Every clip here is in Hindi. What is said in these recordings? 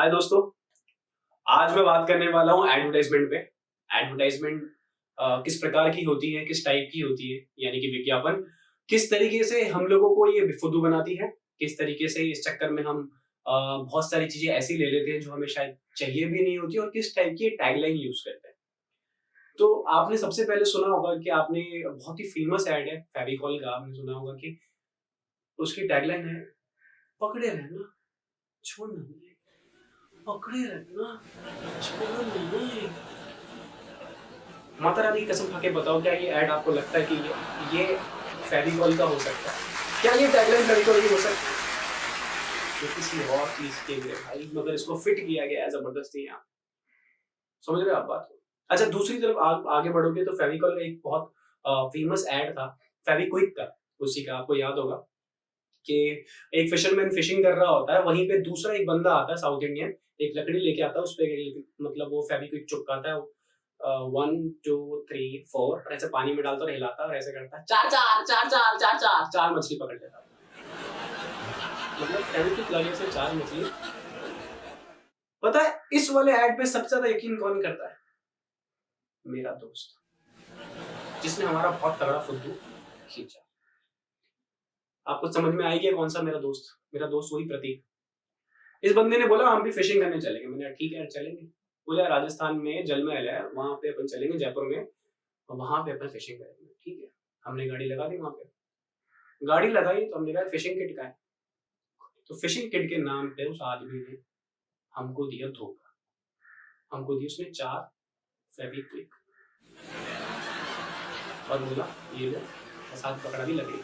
हाय दोस्तों, आज मैं बात करने वाला हूँ एडवर्टाइजमेंट पे। एडवर्टाइजमेंट किस प्रकार की होती है, किस टाइप की होती है, यानी कि विज्ञापन किस तरीके से हम लोगों को ये बेफुदू बनाती है, किस तरीके से इस चक्कर में हम बहुत सारी चीजें ऐसी ले लेते हैं जो हमें शायद चाहिए भी नहीं होती, और किस टाइप की टैगलाइन यूज करते हैं। तो आपने सबसे पहले सुना होगा कि आपने बहुत ही फेमस एड है फेविकॉल का, आपने सुना होगा कि उसकी टैगलाइन है, पकड़े रहना छोड़ना नहीं, पकड़े रहना छोड़ना नहीं। माता रानी की कसम खा के बताओ, क्या ये ऐड आपको लगता है कि ये फेविकॉल का हो सकता है? क्या ये टैगलाइन फेविकॉल की हो सकती है? ये किसी और चीज के लिए भाई, मगर इसको फिट किया गया है जबरदस्ती यहाँ। समझ रहे हो आप बात को? अच्छा, दूसरी तरफ आप आगे बढ़ोगे तो फेविकॉल का एक बहुत फेमस ऐड था फेविक्विक का। उसी का आपको याद होगा कि एक फिशरमैन फिशिंग कर रहा होता है, वहीं पे दूसरा एक बंदा आता है साउथ इंडियन, एक लकड़ी लेके आता है, उस पे मतलब वो फेविक्विक चिपकाता है। 1 2 3 4 और ऐसे पानी में डालता और हिलाता और ऐसे करता है, चार चार चार चार चार चार चार मछली पकड़ लेता है। मतलब फेविक्विक लगे से 4 मछली। पता है इस वाले ऐड पे सबसे ज्यादा यकीन कौन करता है? मेरा दोस्त, जिसने हमारा बहुत तगड़ा फुद्दू खींचा। आपको समझ में आई गया कौन सा मेरा दोस्त? मेरा दोस्त वही प्रतीक। इस बंदे ने बोला हम भी फिशिंग करने चलेंगे। मैंने कहा ठीक है चलेंगे। बोला राजस्थान में जलमहल है, वहां पे अपन चलेंगे जयपुर में, और वहां पे अपन फिशिंग करेंगे। ठीक है, हमने गाड़ी लगा दी वहां पे। गाड़ी लगाई तो हमने कहा फिशिंग किट का है, तो फिशिंग किट के नाम पे उस आदमी ने हमको दिया धोखा। हमको दी उसने 4 फेविक्विक और बोला ये लो, साथ पकड़ा दी लकड़ी,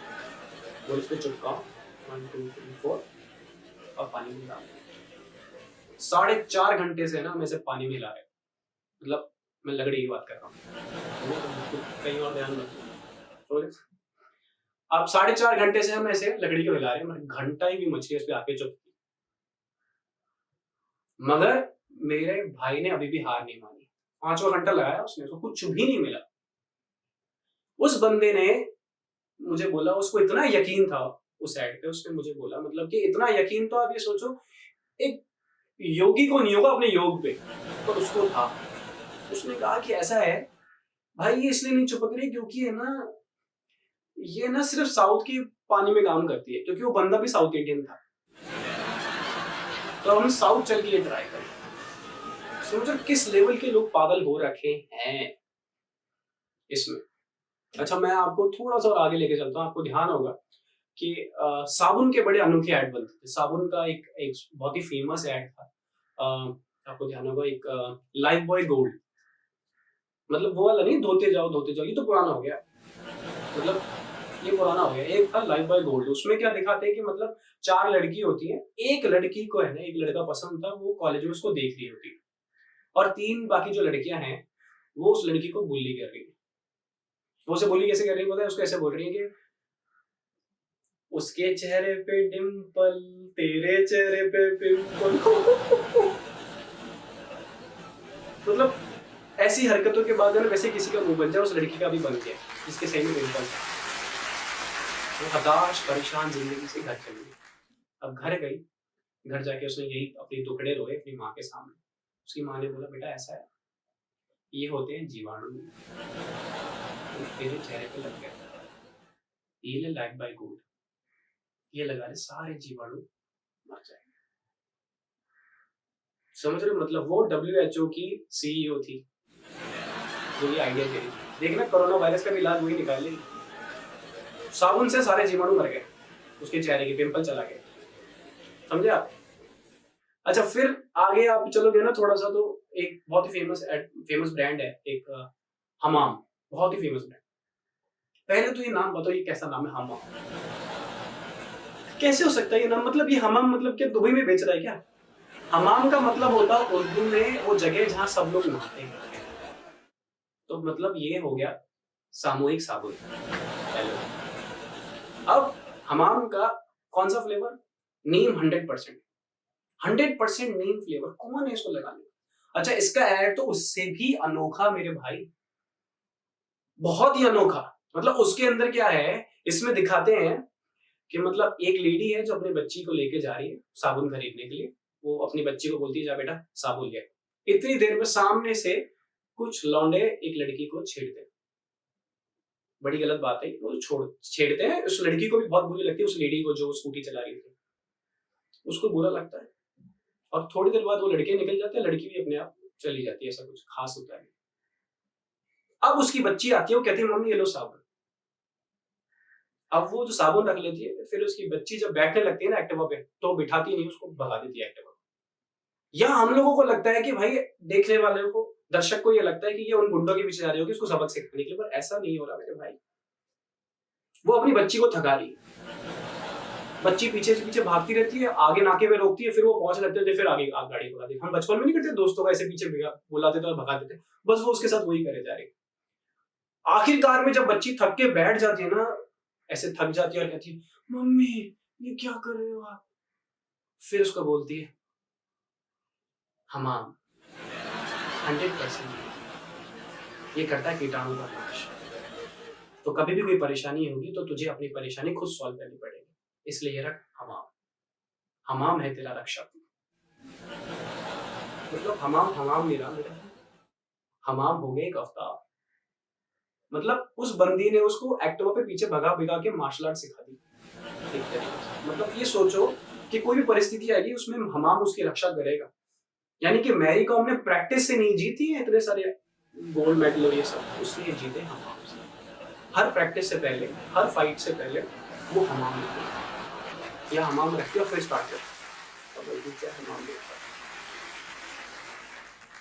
बोल इस पे चिपकाओ 1 2 3 4 और पानी में डाल। 4.5 घंटे से ना हम ऐसे पानी में हिला रहे, मतलब मैं लकड़ी की बात कर रहा हूँ, कहीं और ध्यान रखो। अब 4.5 घंटे से हम ऐसे लकड़ी को हिला रहे हैं, घंटा ही भी मछली उस पे आके चुपकी। मगर मेरे भाई ने अभी भी हार नहीं मानी। 5वां घंटा लगाया उसने, उसको कुछ भी नहीं मिला। उस बंदे ने मुझे बोला, उसको इतना यकीन था उस ऐड पे, उसने मुझे बोला, मतलब कि इतना यकीन, तो आप ये सोचो एक योगी को नहीं होगा अपने योग पे, पर उसको था। उसने कहा कि ऐसा है भाई, ये इसलिए नहीं चिपक रही क्योंकि है ना, ये ना सिर्फ साउथ की पानी में काम करती है, क्योंकि वो बंदा भी साउथ इंडियन था। तो हम साउथ चल के ये ट्राई करें। सोचो किस लेवल के लोग पागल हो रखे हैं इसमें। अच्छा, मैं आपको थोड़ा सा और आगे लेके चलता हूँ। आपको ध्यान होगा कि साबुन के बड़े अनोखे ऐड बनते थे। साबुन का एक बहुत ही फेमस ऐड था। आपको ध्यान होगा एक लाइफ बॉय गोल्ड, मतलब वो वाला नहीं, धोते जाओ, ये तो पुराना हो गया, मतलब ये पुराना हो गया। एक था लाइफ बॉय गोल्ड, उसमें क्या दिखाते हैं कि मतलब 4 लड़की होती हैं, एक लड़की को है ना एक लड़का पसंद था, वो कॉलेज में उसको देख रही होती है, और 3 बाकी जो लड़कियां हैं वो उस लड़की को बुली कर रही है। वो उसे बुली कैसे कर रही है पता है? उसको ऐसे बोल रही है कि उसके चेहरे पे डिंपल, तेरे चेहरे पे पिंपल। मतलब ऐसी हरकतों के बाद वैसे किसी का मुंह बन जाए, उस लड़की का भी बन गया जिसके सही में पिंपल था। वो हताश परेशान जिंदगी से घर चली गई। अब घर गई, घर जाके उसने यही अपने दुखड़े रोए अपनी माँ के सामने। उसकी माँ ने बोला बेटा ऐसा है, ये होते हैं जीवाणु, तेरे चेहरे पे लग गया, ये ले लाइफ बाय गोल्ड, ये लगा ले, सारे जीवाणु मर जाएंगे। समझ रहे हो? मतलब वो WHO की CEO थी जो ये आइडिया दे रही थी। देखना कोरोना वायरस का भी इलाज वही निकाल ली। साबुन से सारे जीवाणु मर गए, उसके चेहरे के पिंपल चला गया। समझे आप? अच्छा, फिर आगे आप चलोगे ना थोड़ा सा, तो एक बहुत ही फेमस ब्रांड है एक हमाम, बहुत ही फेमस ब्रांड। पहले तो ये नाम बताओ, ये कैसा नाम है हमाम? कैसे हो सकता है ये नाम? मतलब ये हमाम मतलब क्या दुबई में बेच रहा है क्या? हमाम का मतलब होता है उर्दू में वो जगह जहां सब लोग नहाते हैं, तो मतलब ये हो गया सामूहिक साबुन। अब हमाम का कौन सा फ्लेवर? नीम 100%, 100% नीम फ्लेवर। कौन है इसको लगाने? अच्छा, इसका ऐड तो उससे भी अनोखा मेरे भाई, बहुत ही अनोखा। मतलब उसके अंदर क्या है, इसमें दिखाते हैं कि मतलब एक लेडी है जो अपने बच्ची को लेके जा रही है साबुन खरीदने के लिए, वो अपनी बच्ची को बोलती है जा बेटा साबुन ले। इतनी देर में सामने से कुछ लौंडे एक लड़की को छेड़ते हैं। बड़ी गलत बात है, वो छेड़ते हैं। उस लड़की को भी बहुत बुरी लगती है, उस लेडी को जो स्कूटी चला रही थी उसको बुरा लगता है। और थोड़ी देर बाद वो लड़के निकल जाते हैं, लड़की भी अपने आप चली जाती है, ऐसा कुछ खास होता है। अब उसकी बच्ची आती है, वो कहती है मम्मी ये लो साबुन। अब वो जो साबुन रख लेती है, फिर उसकी बच्ची जब बैठने लगती है ना एक्टिवा पे, तो बिठाती नहीं, उसको भगा देती है एक्टिवा। या हम लोगों को लगता है कि भाई देखने वाले को, दर्शक को ये लगता है कि ये उन गुंडों के पीछे जा रही होगी उसको सबक सिखाने के लिए, पर ऐसा नहीं हो रहा मेरे भाई। वो अपनी बच्ची को थका रही है, बच्ची पीछे से पीछे भागती रहती है, आगे नाके पे रोकती है, फिर वो पहुंच लगते थे, फिर आगे गाड़ी भगा देती। हम बचपन में नहीं करते दोस्तों का ऐसे पीछे बुलाते थे और भगा देते, बस वो उसके साथ वही करे जा रही। आखिरकार में जब बच्ची थक के बैठ जाती है ना, ऐसे थक जाती है और कहती है मम्मी ये क्या कर रहे हो आप, फिर उसको बोलती है हमाम 100% ये करता है कीटाणु का नाश। तो कभी भी कोई परेशानी होगी तो तुझे अपनी परेशानी खुद सॉल्व करनी पड़ेगी, इसलिए ये रख हमाम। हमाम है तेरा रक्षक। मतलब हमाम नहीं रहा मेरा, हमाम हो गए एक अवतार। मतलब उस बंदी ने उसको एक्टिवा पे पीछे भगा भिगा के मार्शल आर्ट सिखा दी एक तरीके से। मतलब ये सोचो कि कोई भी परिस्थिति आएगी उसमें हमाम उसकी रक्षा करेगा। यानी कि मैरी कॉम ने प्रैक्टिस से नहीं जीती है इतने सारे गोल्ड मेडल और ये सब, उसने जीते हमाम से। हर प्रैक्टिस से पहले, हर फाइट से पहले वो हमाम लेते या हमाम रखते और फिर स्टार्ट करते। हमाम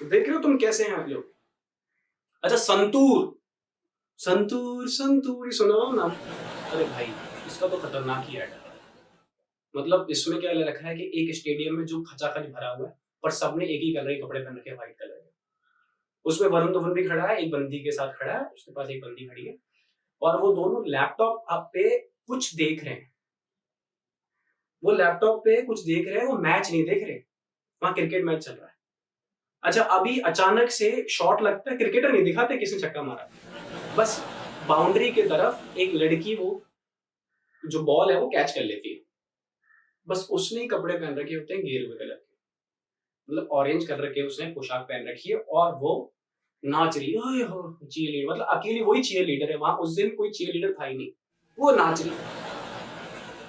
देख रहे हो तुम कैसे हैं आप लोग। अच्छा संतूर, संतूर संतूर ये सुना हो ना? अरे भाई इसका तो खतरनाक ही ऐड है। मतलब इसमें क्या ले रखा है कि एक स्टेडियम में जो खचाखच भरा हुआ है, पर सबने एक ही कलर के कपड़े पहन रखे हैं, व्हाइट कलर के। उसमें वरुण धवन भी खड़ा है, एक बंदी के साथ खड़ा है, उसके पास एक बंदी खड़ी है, और वो दोनों लैपटॉप पे कुछ देख रहे हैं। वो लैपटॉप पे कुछ देख रहे हैं, वो मैच नहीं देख रहे, वहां क्रिकेट मैच चल रहा है। अच्छा अभी अचानक से शॉट लगता है, क्रिकेटर नहीं दिखाते किसने छक्का मारा, बस बाउंड्री की तरफ एक लड़की वो जो बॉल है वो कैच कर लेती है। बस उसने ही कपड़े पहन रखे होते हैं गेरुए कलर के, मतलब ऑरेंज कलर के उसने पोशाक पहन रखी है, और वो नाच रही है। चीयर लीडर, मतलब अकेली वही चीयर लीडर है वहां। उस दिन कोई चीयर लीडर था ही नहीं, वो नाच रही।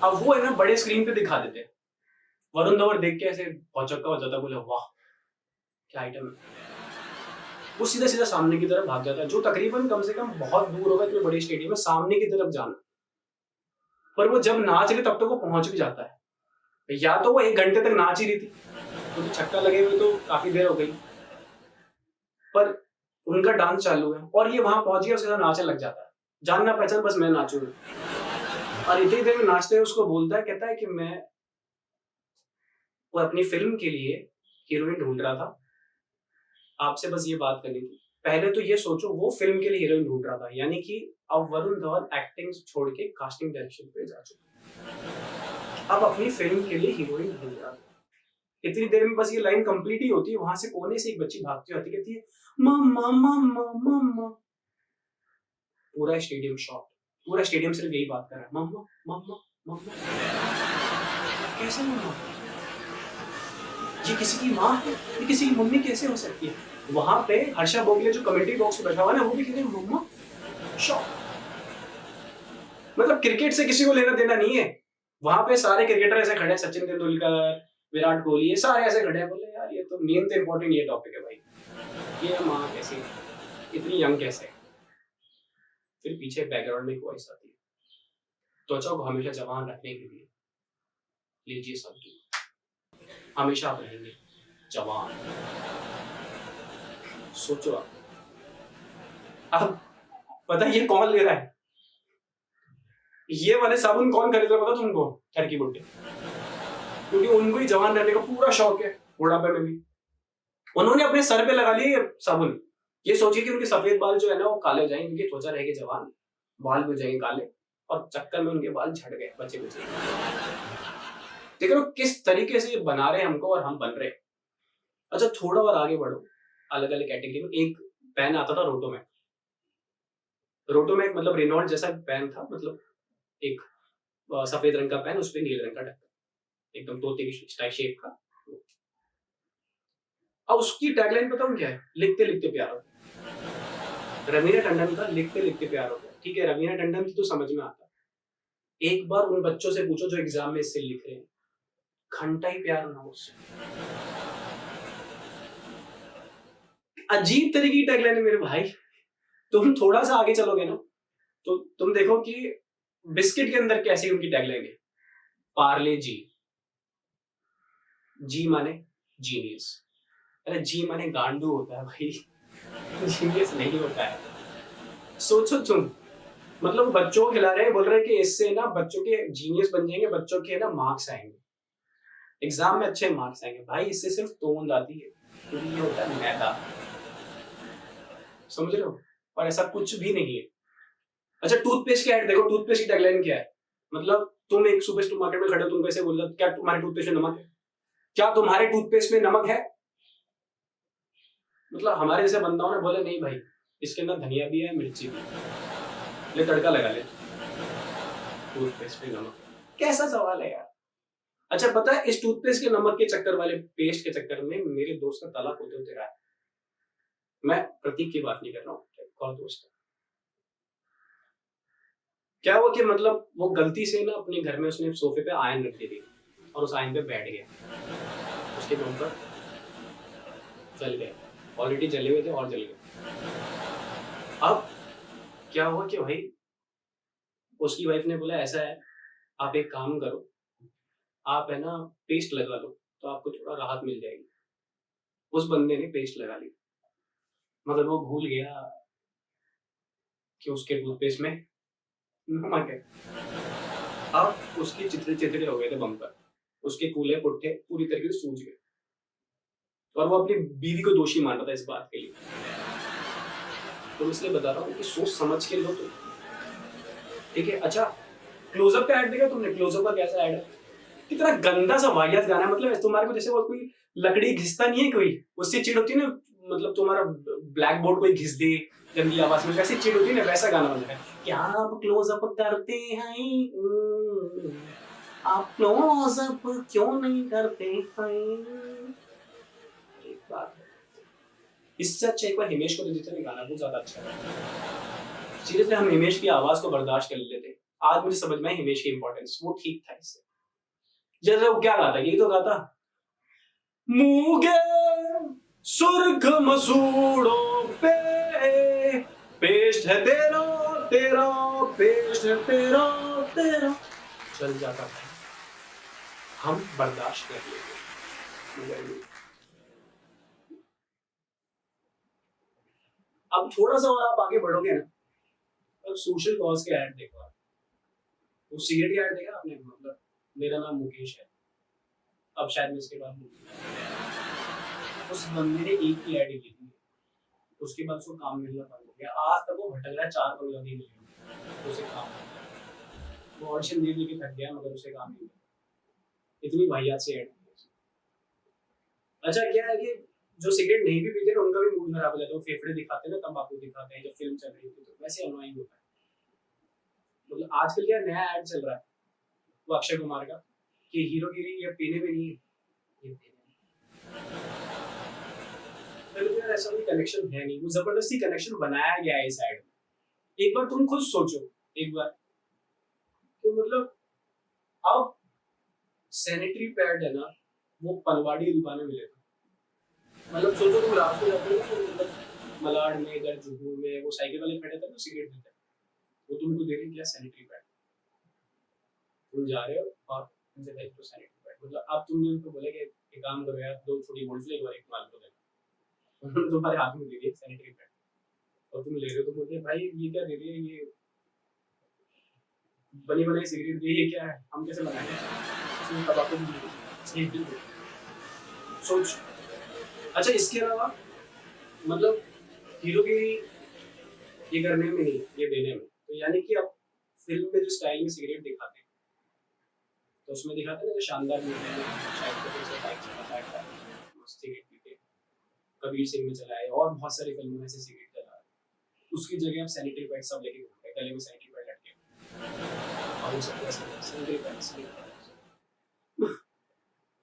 अब वो है ना बड़े स्क्रीन पे दिखा देते हैं, वरुण धवन देख के ऐसे भौचक्का हो जाता, बोले वाह क्या आइटम है। वो सीधा सीधा सामने की तरफ भाग जाता है, जो तकरीबन कम से कम बहुत दूर होगा, इतने बड़े स्टेडियम में सामने की तरफ जाना। पर वो जब नाच रही तब तक वो पहुंच भी जाता है। या तो वो 1 घंटे तक नाच ही रही थी, क्योंकि छक्का लगे हुए तो काफी देर हो गई, पर उनका डांस चालू है और ये वहां पहुंच गया, उसके साथ नाचने लग जाता है, जानना पहचान बस मैं नाचू। और इतनी देर में नाचते हुए उसको बोलता है, कहता है कि मैं वो अपनी फिल्म के लिए हीरोइन ढूंढ रहा था, आपसे बस ये बात करनी थी। पहले तो ये सोचो वो फिल्म के लिए हीरोइन ढूंढ रहा था, यानी कि अब वरुण धवन एक्टिंग छोड़ के कास्टिंग डायरेक्शन पे जा चुका, अब अपनी फिल्म के लिए हीरोइन ढूंढ रहा था। इतनी देर में बस ये लाइन कंप्लीट ही होती है, वहां से कोने से एक बच्ची भागती आती, कहती है मम्मा मम्मा मम्मा। पूरा स्टेडियम शॉट, पूरा स्टेडियम सिर्फ यही बात कर रहा है, मम्मा मम्मा मम्मा। कैसे मम्मा, ये किसी की माँ है, ये किसी की मम्मी कैसे हो सकती है। वहां पे हर्षा भोगले जो कमेंट्री बॉक्स में बैठा हुआ है ना, वो भी कहते हैं मम्मा। शॉक, मतलब क्रिकेट से किसी को लेना देना नहीं है। वहां पे सारे क्रिकेटर ऐसे खड़े हैं, सचिन तेंदुलकर, विराट कोहली, ये सारे ऐसे खड़े हैं। बोले यार ये तो मेन तो इम्पोर्टेंट ये टॉपिक है भाई, ये माँ कैसी इतनी यंग कैसे। फिर पीछे बैकग्राउंड में एक वॉइस आती है, त्वचा को हमेशा जवान रखने के लिए लीजिए सब्जी, हमेशा आप रहेंगे जवान। सोचो आप, अब पता ये कौन ले रहा है, ये वाले साबुन कौन खरीद रहा है पता तुमको? ठरकी बुड्ढे, क्योंकि उनको ही जवान रहने का पूरा शौक है, बुढ़ापे में भी। उन्होंने अपने सर पे लगा लिए साबुन, ये सोचिए कि उनके सफेद बाल जो है ना वो काले हो जाएंगे, उनकी त्वचा रहेगी जवान, बाल भी हो जाएंगे काले, और चक्कर में उनके बाल झड़ गए बचे बचे। देख रहे हो किस तरीके से बना रहे हैं हमको और हम बन रहे हैं। अच्छा थोड़ा और आगे बढ़ो, अलग अलग कैटेगरी में एक पेन आता था रोटोमैक। रोटोमैक मतलब रेनॉल्ड जैसा पेन था, मतलब एक सफेद रंग का पेन, उस पर नीले रंग का ढक्कन, एकदम तोते की स्टाइल शेप का। अब उसकी टैगलाइन बताऊं क्या है? लिखते लिखते प्यार होता है। रवीना टंडन का लिखते लिखते प्यार होता है। ठीक है, रवीना टंडन की तो समझ में आता है। एक बार उन बच्चों से पूछो जो एग्जाम में इससे लिख रहे हैं, घंटा ही प्यार ना हो उससे। अजीब तरीके की टैगलाइन है मेरे भाई। तुम थोड़ा सा आगे चलोगे ना तो तुम देखो कि बिस्किट के अंदर कैसी उनकी टैगलाइन है। पार्ले जी। जी माने जीनियस। अरे जी माने गांडू होता है भाई, जीनियस नहीं होता है। सोचो तुम, मतलब बच्चों को खिला रहे हैं, बोल रहे हैं कि इससे ना बच्चों के जीनियस बन जाएंगे, बच्चों के ना मार्क्स आएंगे, एग्जाम में अच्छे मार्क्स आएंगे। भाई इससे सिर्फ तोंद आती है, क्योंकि ये होता है मैदा। समझ रहे हो? और ऐसा कुछ भी नहीं है। अच्छा टूथपेस्ट की ऐड देखो, टूथपेस्ट की टैगलाइन क्या है? मतलब तुम एक सुपर मार्केट में खड़े हो, तुम कैसे बोल रहे, क्या तुम्हारे टूथपेस्ट में नमक है? क्या तुम्हारे टूथपेस्ट में नमक है? मतलब हमारे जैसे बंदाओं ने बोले नहीं भाई, इसके अंदर धनिया भी है, मिर्ची भी है, ले तड़का लगा ले। टूथपेस्ट में नमक, कैसा सवाल है यार। अच्छा पता है, इस टूथपेस्ट के नमक के चक्कर वाले पेस्ट के चक्कर में मेरे दोस्त का तलाक होते होते रहा है। मैं प्रतीक की बात नहीं कर रहा हूँ, कौन दोस्त है। क्या हुआ कि मतलब वो गलती से ना अपने घर में उसने सोफे पे आयन रख दी थी और उस आयन पे बैठ गया, उसके मुंह पर जल गए। ऑलरेडी जले हुए थे और जल गए। अब क्या हुआ कि भाई उसकी वाइफ ने बोला ऐसा है, आप एक काम करो, आप है ना पेस्ट लगा लो तो आपको थोड़ा राहत मिल जाएगी। उस बंदे ने पेस्ट लगा ली, मगर वो भूल गया कि उसके टूथपेस्ट में नमक है। अब उसके चिथड़े चिथड़े हो गए थे बम्पर, उसके कूल्हे पुट्ठे पूरी तरीके से सूज गए और वो अपनी बीवी को दोषी मान रहा था इस बात के लिए। तो इसलिए बता रहा हूँ कि सोच समझ के लो तो ठीक है। अच्छा क्लोजअप का ऐड देखा तुमने? क्लोजअप का कैसा ऐड है, कितना गंदा सा वाहियात गाना है। मतलब तुम्हारे को जैसे वो कोई लकड़ी घिसता नहीं है, कोई उससे चिढ़ होती है ना, मतलब तुम्हारा ब्लैक बोर्ड कोई घिस दे गंदी आवाज में, वैसे चिढ़ होती है ना, वैसा गाना बन रहा है। क्या आप क्लोजअप करते हैं, आप क्लोजअप क्यों नहीं करते हैं। एक बात है, इससे अच्छा एक बार हिमेश को दे देते गाना, बहुत ज्यादा अच्छा है। सीरियसली हम हिमेश की आवाज को बर्दाश्त कर लेते। आज मुझे समझ में हिमेश की इंपॉर्टेंस, वो ठीक था इससे। जैसे वो क्या गाता, यही तो गाता, मूगे सुर्ख मसूड़ों पे पेस्ट है तेरा तेरा, पेस्ट है तेरा तेरा, चल जाता था, हम बर्दाश्त कर लेते। अब थोड़ा सा और आप आगे बढ़ोगे ना, अब सोशल कॉज के ऐड देखो आप। वो सिगरेट का ऐड देखा आपने? मतलब मेरा नाम मुकेश है, अब शायद मैं इसके बाद उस बंदे ने एक ही ऐड की थी, उसके बाद उसको काम मिलना बंद हो गया। आज तक वो भटक रहा है, 4 बंगला नहीं मिले उसे काम। वो ऑडिशन दे के थक गया मगर उसे काम नहीं मिला। इतनी वाहियात से ऐड। अच्छा क्या है कि जो सिगरेट नहीं भी पीते ना उनका भी मूड खराब हो जाता है, वो फेफड़े दिखाते हैं ना, तंबाकू दिखाते हैं जब फिल्म चल रही होती है, तो वैसे अनोइंग होता है। मतलब आजकल क्या नया ऐड चल रहा है वो अक्षय कुमार का, कि हीरोगिरी ये पीने में नहीं है, ये पीने में। तो यार ऐसा कोई कनेक्शन है नहीं, वो जबरदस्ती कनेक्शन बनाया गया है इस ऐड में। एक बार तुम खुद सोचो, एक बार तो मतलब अब सैनिटरी पैड है ना, वो पनवाड़ी दुकान में मिले थे। मतलब सोचो तुम रात को जाते हो तो मतलब मलाड में इधर जुहू में वो साइकिल वाले खड़े थे ना, सिगरेट देते, वो तुमको दे रहे क्या सैनिटरी पैड, तुम जा रहे हो और उनसे भाई तो सैनिटरी पैड, मतलब अब तुमने उनको बोला कि एक काम करो यार, 2 छोटी बोल्ट एक बार एक माल को देना, उन्होंने तुम्हारे हाथ में दे दिया सैनिटरी पैड और तुम ले रहे हो, तो बोलते भाई ये क्या दे रही है, ये बनी बनाई सिगरेट दी, ये क्या है, हम कैसे बनाएंगे, इसमें तंबाकू भी सोच। अच्छा इसके अलावा मतलब हीरो की ये करने में नहीं, ये देने में, तो यानी कि अब फिल्म में जो स्टाइल में सिगरेट दिखाते हैं तो उसमें दिखाते हैं ना शानदार मूवी में शायद तो से बाइक चलाता है, मस्त सिगरेट पीते, कबीर सिंह में चलाए और बहुत सारी फिल्मों में से सिगरेट चला है, उसकी जगह आप सैनिटरी पैड सब लेके घूमते हैं, गले में सैनिटरी पैड लटके और वो सब सैनिटरी पैड।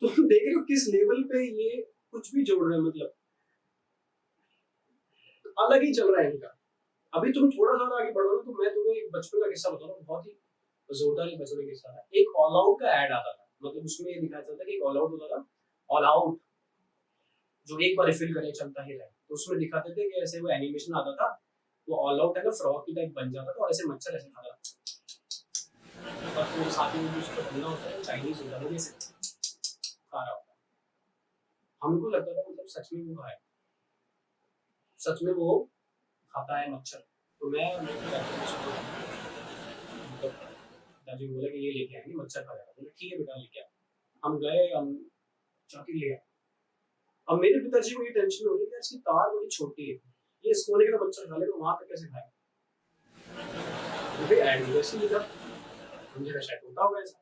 तो देख रहे हो किस लेवल पे ये कुछ भी जोड़ रहे हैं, मतलब अलग ही चल रहा है इनका। अभी तुम थोड़ा सा आगे बढ़ो ना, तो मैं तुम्हें एक बचपन का किस्सा बताऊँ, बहुत ही जोरदार ही बचपन का किस्सा है। एक ऑल आउट का ऐड आता था, मतलब उसमें ये दिखाया जाता था कि एक ऑल आउट होता था, ऑल आउट जो एक बार रिफिल करे चलता ही रहे। तो उसमें दिखाते थे कि ऐसे वो एनिमेशन आता था, वो ऑल आउट है ना फ्रॉग की टाइप बन जाता था और ऐसे मच्छर ऐसे खाता था, और फिर साथ में जो उसका बनना होता है चाइनीज होता है, वो ऐसे खा रहा होता है। हमको लगता था मतलब सच में वो है, सच में वो खाता है मच्छर। तो मैं दादी बोला कि ये लेके आएंगे, मच्छर खा जाएगा। बोले ठीक है बेटा लेके आओ। हम गए, हम जाके ले आए। अब मेरे पिताजी को ये टेंशन हो रही है कि इसकी तार बड़ी छोटी है, ये इसको लेकर मच्छर खा लेगा, वहां तक कैसे खाएगा। मुझे ऐड वैसे लिखा, मुझे का शायद होता होगा ऐसा।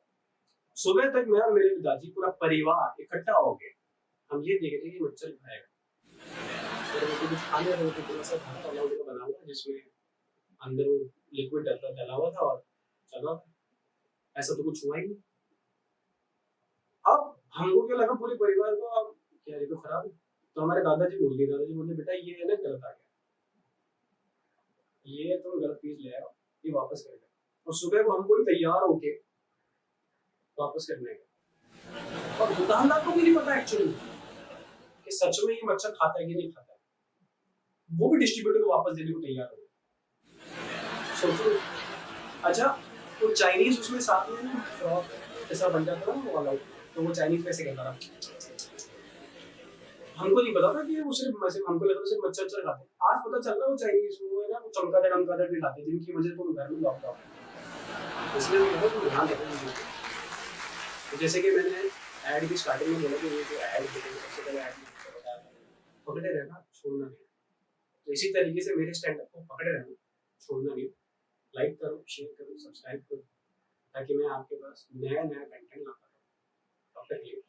सुबह तक मैं और मेरे पिताजी पूरा परिवार इकट्ठा हो गए, हम ये देख रहे थे कि मच्छर खाएगा। और वो कुछ खाने वाले थे, थोड़ा सा खाना वाला उनका बना हुआ जिसमें अंदर वो लिक्विड डला हुआ था और चला, ऐसा तो कुछ हुआ ही नहीं। अब हमको क्या लगा पूरे परिवार को, अब क्या ये तो खराब है। तो हमारे दादाजी बोल दिए, दादाजी बोले बेटा ये है ना गलत आ गया, ये तुम गलत चीज ले आओ, ये वापस कर दो। और सुबह को हम कोई तैयार होके वापस करने गए, और दुकानदार को भी नहीं पता एक्चुअली कि सच में ये मच्छर खाता है कि नहीं खाता है। वो भी डिस्ट्रीब्यूटर को वापस देने को तैयार हो गए। सोचो, अच्छा तो चाइनीज उसमें साथ में फ्रॉक ऐसा बन जाता ना वो वाला, तो वो चाइनीज कैसे करता रहा। हमको नहीं पता था कि वो सिर्फ हमको लगा सिर्फ मच्छर खाते हैं। आज पता चल रहा है वो चाइनीज वो है ना, वो चमगादड़ भी खाते हैं, जिनकी वजह से तुम घर में लॉकडाउन। इसलिए मैं कहता हूँ ध्यान रखो। तो जैसे कि मैंने ऐड की स्टार्टिंग में बोला कि ये जो ऐड सबसे पहले ऐड बताया था, पकड़े रहना, छोड़ना नहीं। तो इसी तरीके से मेरे स्टैंड अप को पकड़े रहना, छोड़ना नहीं। लाइक करो, शेयर करो, सब्सक्राइब करो, ताकि मैं आपके पास नया नया कंटेंट लाता रहूं। तब तक के लिए